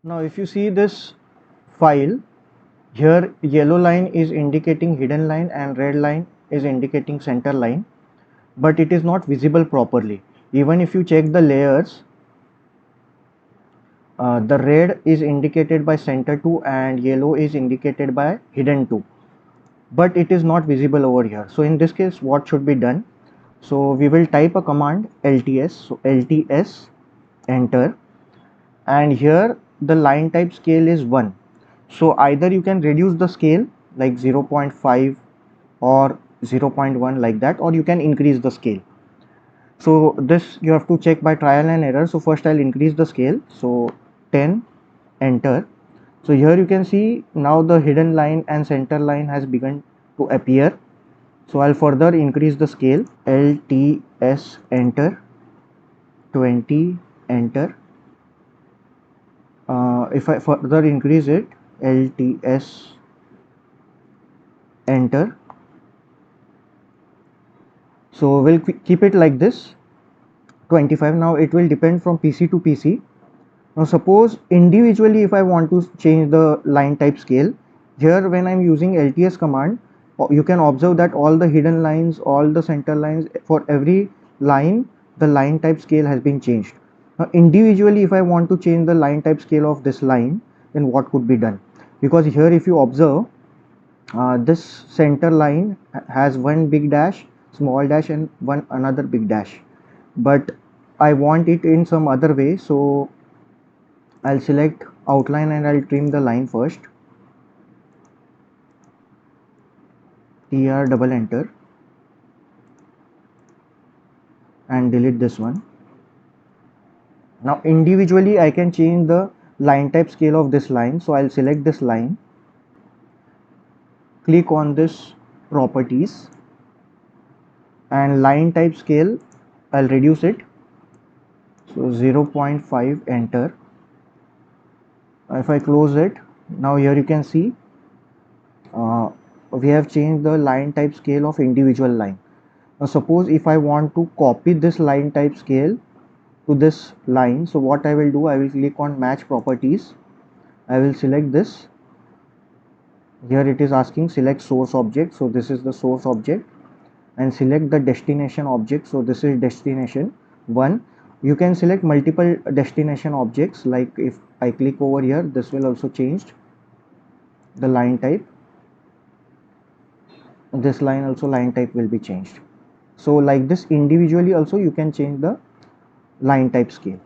Now if you see this file, here yellow line is indicating hidden line and red line is indicating center line, but it is not visible properly. Even if you check the layers, the red is indicated by center 2 and yellow is indicated by hidden 2, but it is not visible over here. So in this case, what should be done? So we will type a command LTS, so LTS, enter, and here the line type scale is 1. So either you can reduce the scale like 0.5 or 0.1 like that, or you can increase the scale. So this you have to check by trial and error. So first I'll increase the scale, so 10, enter. So here you can see now the hidden line and center line has begun to appear. So I'll further increase the scale, LTS, enter, 20, enter. If I further increase it, LTS, enter. So we'll keep it like this, 25. Now it will depend from PC to PC. Now suppose individually if I want to change the line type scale, here when I'm using LTS command, you can observe that all the hidden lines, all the center lines, for every line the line type scale has been changed. Now individually if I want to change the line type scale of this line, then what could be done? Because here if you observe, this center line has one big dash, small dash, and one another big dash, but I want it in some other way. So I'll select outline and I'll trim the line first, TR, double enter, and delete this one. Now individually I can change the line type scale of this line, so I'll select this line, click on this properties, and line type scale I'll reduce it, so 0.5, enter. If I close it, now here you can see we have changed the line type scale of individual line. Now suppose if I want to copy this line type scale to this line, so what I will do, I will click on match properties, I will select this. Here it is asking select source object, so this is the source object, and select the destination object, so this is destination 1. You can select multiple destination objects, like if I click over here, this will also change the line type, this line also line type will be changed. So like this individually also you can change the line type scale.